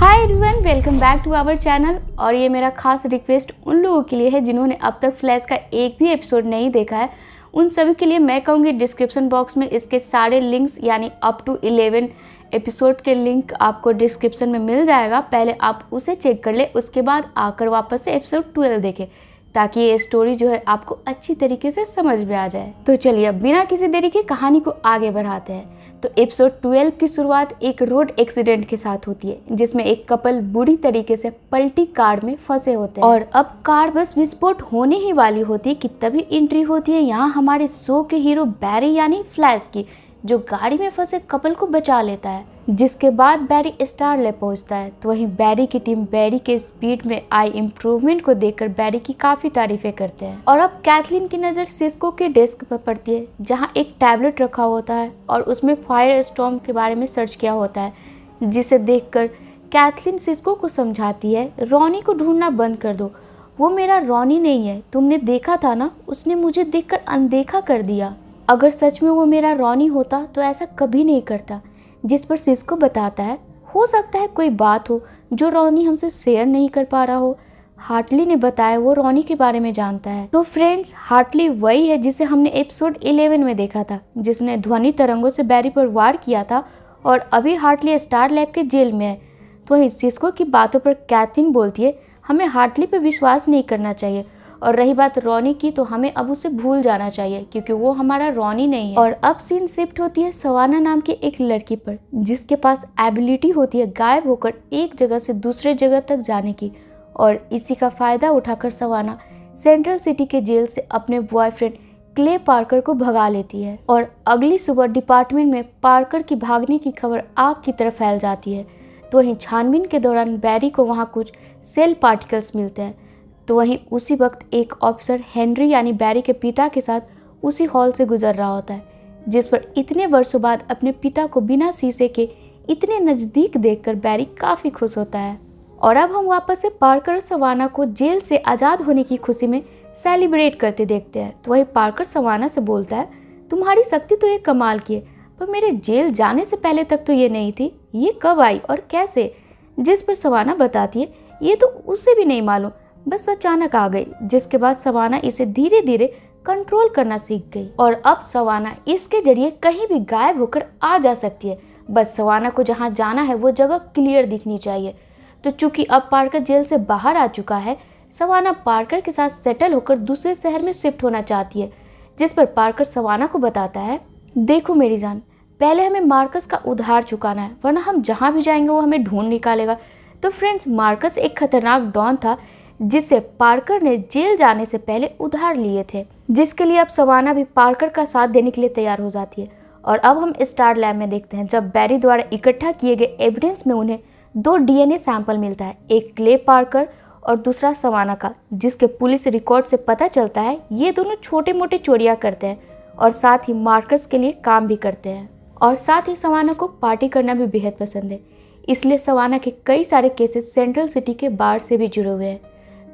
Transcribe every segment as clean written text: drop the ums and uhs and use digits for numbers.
Hi everyone, welcome back to our channel. और ये मेरा खास रिक्वेस्ट उन लोगों के लिए है जिन्होंने अब तक फ्लैश का एक भी एपिसोड नहीं देखा है। उन सभी के लिए मैं कहूँगी डिस्क्रिप्शन बॉक्स में इसके सारे लिंक्स यानी अप टू 11 एपिसोड के लिंक आपको डिस्क्रिप्शन में मिल जाएगा। पहले आप उसे चेक कर ले, उसके बाद आकर वापस से एपिसोड 12 देखें ताकि ये स्टोरी जो है आपको अच्छी तरीके से समझ में आ जाए। तो चलिए अब बिना किसी देरी के कहानी को आगे बढ़ाते हैं। तो एपिसोड 12 की शुरुआत एक रोड एक्सीडेंट के साथ होती है जिसमें एक कपल बुरी तरीके से पलटी कार में फंसे होते हैं और अब कार बस विस्फोट होने ही वाली होती है कि तभी एंट्री होती है यहाँ हमारे शो के हीरो बैरी यानी फ्लैश की, जो गाड़ी में फंसे कपल को बचा लेता है। जिसके बाद बैरी स्टारलैब पहुंचता है। तो वहीं बैरी की टीम बैरी के स्पीड में आई इम्प्रूवमेंट को देखकर बैरी की काफी तारीफें करते हैं। और अब कैथलीन की नज़र सिस्को के डेस्क पर पड़ती है जहां एक टैबलेट रखा होता है और उसमें फायर स्टॉर्म के बारे में सर्च किया होता है, जिसे देखकर कैथलीन सिस्को को समझाती है रॉनी को ढूंढना बंद कर दो, वो मेरा रॉनी नहीं है, तुमने देखा था ना, उसने मुझे देखकर अनदेखा कर दिया। अगर सच में वो मेरा रॉनी होता तो ऐसा कभी नहीं करता। जिस पर सिस्को बताता है हो सकता है कोई बात हो जो रॉनी हमसे शेयर नहीं कर पा रहा हो। हार्टली ने बताया वो रॉनी के बारे में जानता है। तो फ्रेंड्स, हार्टली वही है जिसे हमने एपिसोड 11 में देखा था, जिसने ध्वनि तरंगों से बैरी पर वार किया था और अभी हार्टली स्टारलैब के जेल में है। तो वहीं सिस्को की बातों पर कैथरीन बोलती है हमें हार्टली पर विश्वास नहीं करना चाहिए, और रही बात रॉनी की तो हमें अब उसे भूल जाना चाहिए क्योंकि वो हमारा रॉनी नहीं है। और अब सीन शिफ्ट होती है सवाना नाम की एक लड़की पर जिसके पास एबिलिटी होती है गायब होकर एक जगह से दूसरे जगह तक जाने की, और इसी का फायदा उठाकर सवाना सेंट्रल सिटी के जेल से अपने बॉयफ्रेंड क्ले पार्कर को भगा लेती है। और अगली सुबह डिपार्टमेंट में पार्कर की भागने की खबर आग की तरफ फैल जाती है। तो वहीं छानबीन के दौरान बैरी को वहाँ कुछ सेल पार्टिकल्स मिलते हैं। तो वहीं उसी वक्त एक ऑफिसर हेनरी यानी बैरी के पिता के साथ उसी हॉल से गुजर रहा होता है, जिस पर इतने वर्षों बाद अपने पिता को बिना शीशे के इतने नज़दीक देखकर बैरी काफ़ी खुश होता है। और अब हम वापस से पार्कर और सवाना को जेल से आज़ाद होने की खुशी में सेलिब्रेट करते देखते हैं। तो वहीं पार्कर सवाना से बोलता है तुम्हारी शक्ति तो ये कमाल की है, पर मेरे जेल जाने से पहले तक तो ये नहीं थी, ये कब आई और कैसे? जिस पर सवाना बताती है ये तो उसे भी नहीं मालूम, बस अचानक आ गई। जिसके बाद सवाना इसे धीरे धीरे कंट्रोल करना सीख गई और अब सवाना इसके जरिए कहीं भी गायब होकर आ जा सकती है। बस सवाना को जहां जाना है वो जगह क्लियर दिखनी चाहिए। तो चूंकि अब पार्कर जेल से बाहर आ चुका है, सवाना पार्कर के साथ सेटल होकर दूसरे शहर में शिफ्ट होना चाहती है। जिस पर पार्कर सवाना को बताता है देखो मेरी जान, पहले हमें मार्कस का उधार चुकाना है, वरना हम जहाँ भी जाएंगे वो हमें ढूंढ निकालेगा। तो फ्रेंड्स, मार्कस एक खतरनाक डॉन था जिसे पार्कर ने जेल जाने से पहले उधार लिए थे, जिसके लिए अब सवाना भी पार्कर का साथ देने के लिए तैयार हो जाती है। और अब हम स्टारलैब में देखते हैं जब बैरी द्वारा इकट्ठा किए गए एविडेंस में उन्हें 2 डीएनए सैंपल मिलता है, एक क्ले पार्कर और दूसरा सवाना का, जिसके पुलिस रिकॉर्ड से पता चलता है ये दोनों छोटे मोटे चोरियां करते हैं और साथ ही मार्कस के लिए काम भी करते हैं। और साथ ही सवाना को पार्टी करना भी बेहद पसंद है, इसलिए सवाना के कई सारे केसेस सेंट्रल सिटी के बार से भी जुड़े हुए हैं।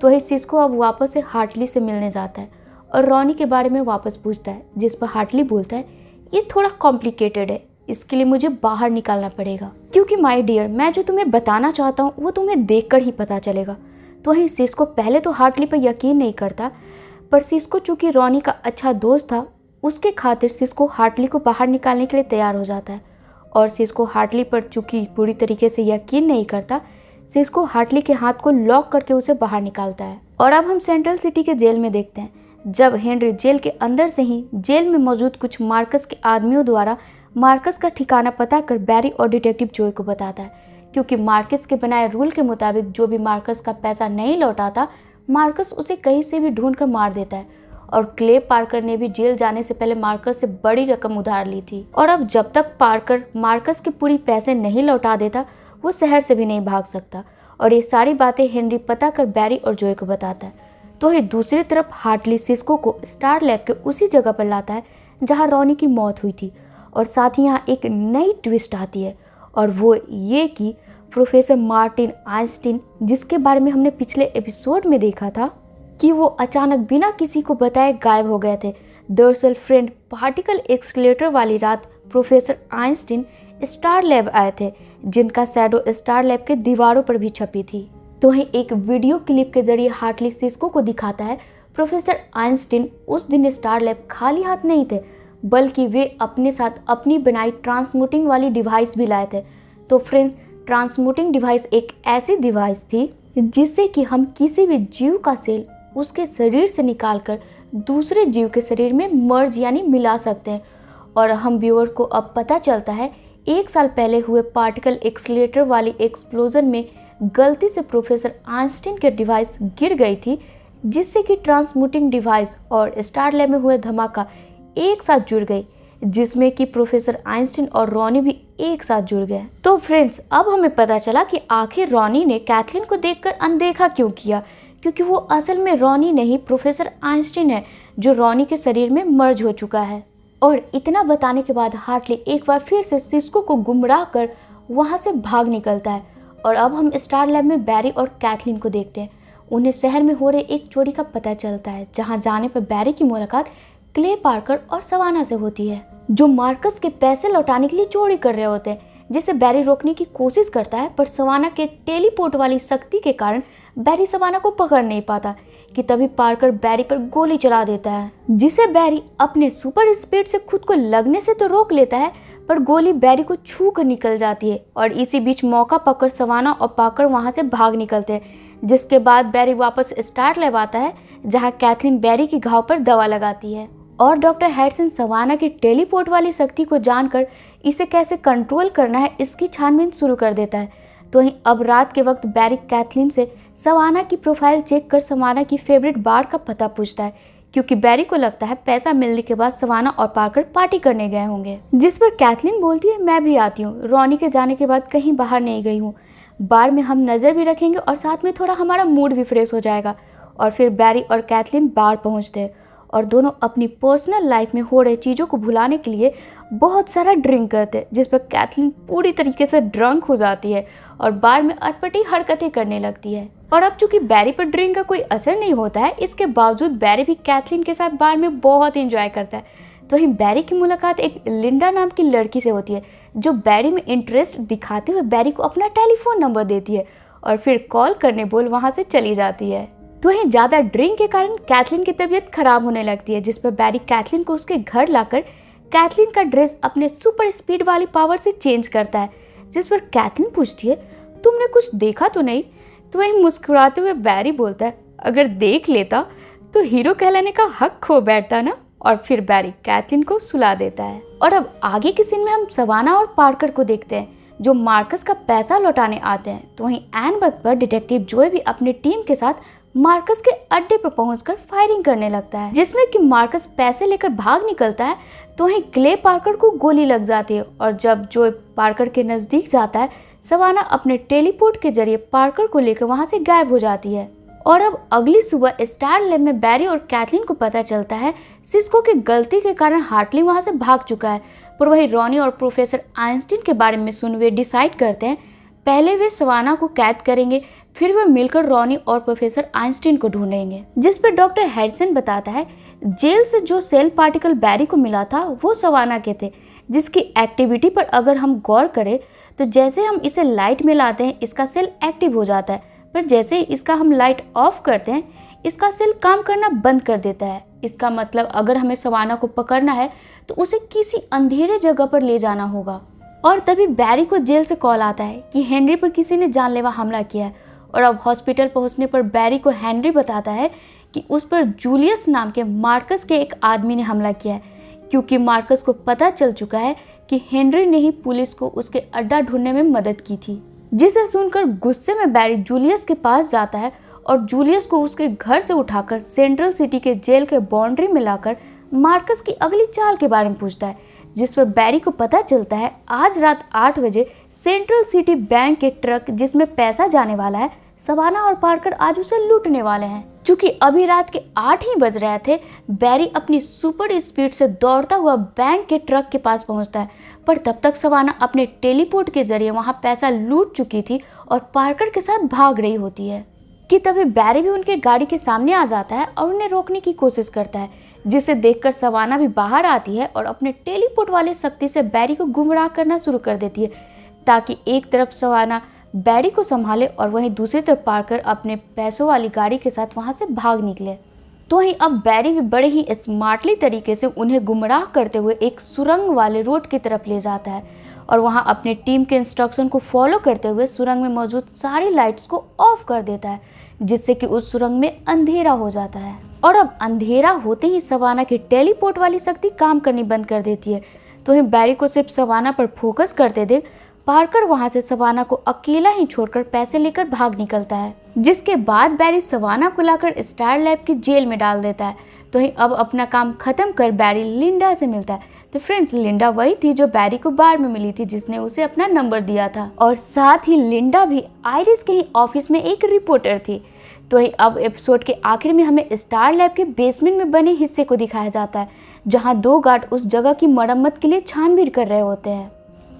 तो वही सिस्को अब वापस से हार्टली से मिलने जाता है और रॉनी के बारे में वापस पूछता है, जिस पर हार्टली बोलता है ये थोड़ा कॉम्प्लिकेटेड है, इसके लिए मुझे बाहर निकालना पड़ेगा क्योंकि माय डियर मैं जो तुम्हें बताना चाहता हूँ वो तुम्हें देखकर ही पता चलेगा। तो वहीं सिस्को पहले तो हार्टली पर यकीन नहीं करता, पर सिस्को चूँकि रॉनी का अच्छा दोस्त था उसके खातिर सिस्को हार्टली को बाहर निकालने के लिए तैयार हो जाता है। और सिस्को हार्टली पर चूँकि पूरी तरीके से यकीन नहीं करता, सिस्को हार्टली के हाथ को लॉक करके उसे बाहर निकालता है। और अब हम सेंट्रल सिटी के जेल में देखते हैं जब हेनरी जेल के अंदर से ही जेल में मौजूद कुछ मार्कस के आदमियों द्वारा मार्कस का ठिकाना पता कर बैरी और डिटेक्टिव जोय को बताता है, क्योंकि मार्कस के बनाए रूल के मुताबिक जो भी मार्कस का पैसा नहीं लौटाता मार्कस उसे कहीं से भी ढूंढ कर मार देता है। और क्ले पार्कर ने भी जेल जाने से पहले मार्कस से बड़ी रकम उधार ली थी, और अब जब तक पार्कर मार्कस के पूरी पैसे नहीं लौटा देता वो शहर से भी नहीं भाग सकता। और ये सारी बातें हेनरी पता कर बैरी और जोय को बताता है। तो ही दूसरी तरफ हार्टली सिस्को को स्टारलैब के उसी जगह पर लाता है जहां रॉनी की मौत हुई थी। और साथ ही यहाँ एक नई ट्विस्ट आती है, और वो ये कि प्रोफेसर मार्टिन आइंस्टीन, जिसके बारे में हमने पिछले एपिसोड में देखा था कि वो अचानक बिना किसी को बताए गायब हो गए थे। दरअसल फ्रेंड, पार्टिकल एक्सीलरेटर वाली रात प्रोफेसर आइंस्टीन स्टारलैब आए थे, जिनका शैडो स्टार लैब के दीवारों पर भी छपी थी। तो वहीं एक वीडियो क्लिप के जरिए हार्टली सिस्को को दिखाता है प्रोफेसर आइंस्टीन उस दिन स्टार लैब खाली हाथ नहीं थे, बल्कि वे अपने साथ अपनी बनाई ट्रांसम्यूटिंग वाली डिवाइस भी लाए थे। तो फ्रेंड्स, ट्रांसम्यूटिंग डिवाइस एक ऐसी डिवाइस थी जिससे कि हम किसी भी जीव का सेल उसके शरीर से निकालकर दूसरे जीव के शरीर में मर्ज यानी मिला सकते हैं। और हम व्यूअर को अब पता चलता है 1 साल पहले हुए पार्टिकल एक्सीलरेटर वाली एक्सप्लोजन में गलती से प्रोफेसर आइंस्टीन के डिवाइस गिर गई थी, जिससे कि ट्रांसम्यूटिंग डिवाइस और स्टार लैब में हुए धमाका एक साथ जुड़ गई, जिसमें कि प्रोफेसर आइंस्टीन और रॉनी भी एक साथ जुड़ गए। तो फ्रेंड्स, अब हमें पता चला कि आखिर रॉनी ने कैथलीन को देखकर अनदेखा क्यों किया, क्योंकि वो असल में रॉनी नहीं प्रोफेसर आइंस्टीन है, जो रॉनी के शरीर में मर्ज हो चुका है। और इतना बताने के बाद हार्टली एक बार फिर से सिस्को को गुमराह कर वहाँ से भाग निकलता है। और अब हम स्टार लैब में बैरी और कैथलीन को देखते हैं। उन्हें शहर में हो रहे एक चोरी का पता चलता है, जहाँ जाने पर बैरी की मुलाकात क्ले पार्कर और सवाना से होती है, जो मार्कस के पैसे लौटाने के लिए चोरी कर रहे होते हैं, जिसे बैरी रोकने की कोशिश करता है। पर सवाना के टेलीपोर्ट वाली शक्ति के कारण बैरी सवाना को पकड़ नहीं पाता कि तभी पार्कर बैरी पर गोली चला देता है, जिसे बैरी अपने सुपर स्पीड से खुद को लगने से तो रोक लेता है, पर गोली बैरी को छू कर निकल जाती है। और इसी बीच मौका पाकर सवाना और पार्कर वहां से भाग निकलते हैं, जिसके बाद बैरी वापस स्टार लैब आता है, जहां कैथलीन बैरी के घाव पर दवा लगाती है। और डॉक्टर हैडसन सवाना की टेलीपोर्ट वाली शक्ति को जानकर इसे कैसे कंट्रोल करना है इसकी छानबीन शुरू कर देता है। तो वहीं अब रात के वक्त बैरी कैथलीन से सवाना की प्रोफाइल चेक कर सवाना की फेवरेट बार का पता पूछता है, क्योंकि बैरी को लगता है पैसा मिलने के बाद सवाना और पार्कर पार्टी करने गए होंगे। जिस पर कैथलीन बोलती है, मैं भी आती हूँ, रॉनी के जाने के बाद कहीं बाहर नहीं गई हूँ, बार में हम नज़र भी रखेंगे और साथ में थोड़ा हमारा मूड भी फ्रेश हो जाएगा। और फिर बैरी और कैथलीन बार पहुँचते हैं और दोनों अपनी पर्सनल लाइफ में हो रहे चीज़ों को भुलाने के लिए बहुत सारा ड्रिंक करते हैं, जिस पर कैथलीन पूरी तरीके से ड्रंक हो जाती है और बार में अटपटी हरकतें करने लगती है। और अब चूंकि बैरी पर ड्रिंक का कोई असर नहीं होता है, इसके बावजूद बैरी भी कैथलीन के साथ बार में बहुत एंजॉय करता है। तो वहीं बैरी की मुलाकात एक लिंडा नाम की लड़की से होती है, जो बैरी में इंटरेस्ट दिखाते हुए बैरी को अपना टेलीफोन नंबर देती है और फिर कॉल करने बोल वहाँ से चली जाती है। तो वहीं ज़्यादा ड्रिंक के कारण कैथलीन की तबीयत खराब होने लगती है, जिस पर बैरी कैथलीन को उसके घर लाकर कैथलीन का ड्रेस अपने सुपर स्पीड वाली पावर से चेंज करता है। जिस पर कैथलीन पूछती है, तुमने कुछ देखा तो नहीं? तो वहीं मुस्कुराते हुए बैरी बोलता है, अगर देख लेता तो हीरो कहलाने का हक खो बैठता ना। और फिर बैरी कैथलीन को सुला देता है। और अब आगे के सीन में हम सवाना और पार्कर को देखते हैं, जो मार्कस का पैसा लौटाने आते हैं। तो वहीं एन वक्त पर डिटेक्टिव जोय भी अपनी टीम के साथ मार्कस के अड्डे पर पहुंचकर फायरिंग करने लगता है, जिसमें कि मार्कस पैसे लेकर भाग निकलता है। तो वहीं क्ले पार्कर को गोली लग जाती है और जब जोय पार्कर के नजदीक जाता है, सवाना अपने टेलीपोर्ट के जरिए पार्कर को लेकर वहां से गायब हो जाती है। और अब अगली सुबह स्टार लैब में बैरी और कैथलीन को पता चलता है सिस्को की गलती के कारण हार्टली वहां से भाग चुका है। पर वही रॉनी और प्रोफेसर आइंस्टीन के बारे में सुन वे डिसाइड करते हैं, पहले वे सवाना को कैद करेंगे, फिर वे मिलकर रॉनी और प्रोफेसर आइंस्टीन को ढूंढेंगे। जिस पर डॉक्टर हैडसन बताता है, जेल से जो सेल पार्टिकल बैरी को मिला था वो सवाना के थे, जिसकी एक्टिविटी पर अगर हम गौर करें तो जैसे हम इसे लाइट में लाते हैं इसका सेल एक्टिव हो जाता है, पर जैसे ही इसका हम लाइट ऑफ करते हैं इसका सेल काम करना बंद कर देता है। इसका मतलब अगर हमें सवाना को पकड़ना है तो उसे किसी अंधेरे जगह पर ले जाना होगा। और तभी बैरी को जेल से कॉल आता है कि हेनरी पर किसी ने जानलेवा हमला किया है। और अब हॉस्पिटल पहुंचने पर बैरी को हेनरी बताता है कि उस पर जूलियस नाम के मार्कस के एक आदमी ने हमला किया है, क्योंकि मार्कस को पता चल चुका है कि हेनरी ने ही पुलिस को उसके अड्डा ढूंढने में मदद की थी। जिसे सुनकर गुस्से में बैरी जूलियस के पास जाता है और जूलियस को उसके घर से उठाकर सेंट्रल सिटी के जेल के बाउंड्री में लाकर मार्कस की अगली चाल के बारे में पूछता है। जिस पर बैरी को पता चलता है आज रात 8 बजे सेंट्रल सिटी बैंक के ट्रक जिसमें पैसा जाने वाला है, सवाना और पार्कर आज उसे लूटने वाले हैं। चूंकि अभी रात के 8 ही बज रहे थे, बैरी अपनी सुपर स्पीड से दौड़ता हुआ बैंक के ट्रक के पास पहुंचता है, पर तब तक सवाना अपने टेलीपोर्ट के जरिए वहां पैसा लूट चुकी थी और पार्कर के साथ भाग रही होती है कि तभी बैरी भी उनके गाड़ी के सामने आ जाता है और उन्हें रोकने की कोशिश करता है, जिसे देखकर सवाना भी बाहर आती है और अपने टेलीपोर्ट वाले शक्ति से बैरी को गुमराह करना शुरू कर देती है, ताकि एक तरफ सवाना बैरी को संभाले और वहीं दूसरी तरफ पार्कर अपने पैसों वाली गाड़ी के साथ वहां से भाग निकले। तो वहीं अब बैरी भी बड़े ही स्मार्टली तरीके से उन्हें गुमराह करते हुए एक सुरंग वाले रोड की तरफ ले जाता है और वहां अपने टीम के इंस्ट्रक्शन को फॉलो करते हुए सुरंग में मौजूद सारी लाइट्स को ऑफ कर देता है, जिससे कि उस सुरंग में अंधेरा हो जाता है। और अब अंधेरा होते ही सवाना की टेलीपोर्ट वाली शक्ति काम करनी बंद कर देती है। तो वहीं बैरी को सिर्फ सवाना पर फोकस करते देख पार्कर वहां से सवाना को अकेला ही छोड़कर पैसे लेकर भाग निकलता है, जिसके बाद बैरी सवाना को लाकर स्टार लैब की जेल में डाल देता है। तो ही अब अपना काम खत्म कर बैरी लिंडा से मिलता है। तो फ्रेंड्स, लिंडा वही थी जो बैरी को बार में मिली थी, जिसने उसे अपना नंबर दिया था, और साथ ही लिंडा भी आयरिस के ही ऑफिस में एक रिपोर्टर थी। तो ही अब एपिसोड के आखिर में हमें स्टार लैब के बेसमेंट में बने हिस्से को दिखाया जाता है, जहां 2 गार्ड उस जगह की मरम्मत के लिए छानबीन कर रहे होते हैं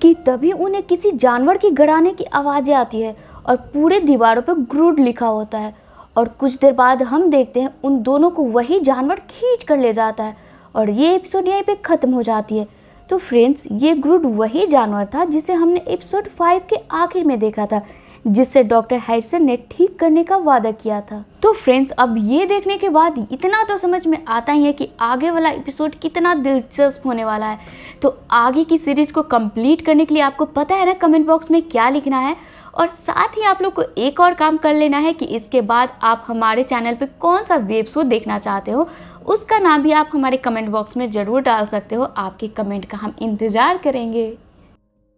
कि तभी उन्हें किसी जानवर की गड़ाने की आवाज़ें आती है और पूरे दीवारों पर ग्रूड लिखा होता है। और कुछ देर बाद हम देखते हैं उन दोनों को वही जानवर खींच कर ले जाता है और ये एपिसोड यहीं पे ख़त्म हो जाती है। तो फ्रेंड्स, ये ग्रूड वही जानवर था जिसे हमने एपिसोड 5 के आखिर में देखा था, जिससे डॉक्टर हैरिसन ने ठीक करने का वादा किया था। तो फ्रेंड्स, अब ये देखने के बाद इतना तो समझ में आता ही है कि आगे वाला एपिसोड कितना दिलचस्प होने वाला है। तो आगे की सीरीज़ को कंप्लीट करने के लिए आपको पता है ना कमेंट बॉक्स में क्या लिखना है, और साथ ही आप लोग को एक और काम कर लेना है कि इसके बाद आप हमारे चैनल पे कौन सा वेब शो देखना चाहते हो उसका नाम भी आप हमारे कमेंट बॉक्स में ज़रूर डाल सकते हो। आपके कमेंट का हम इंतज़ार करेंगे।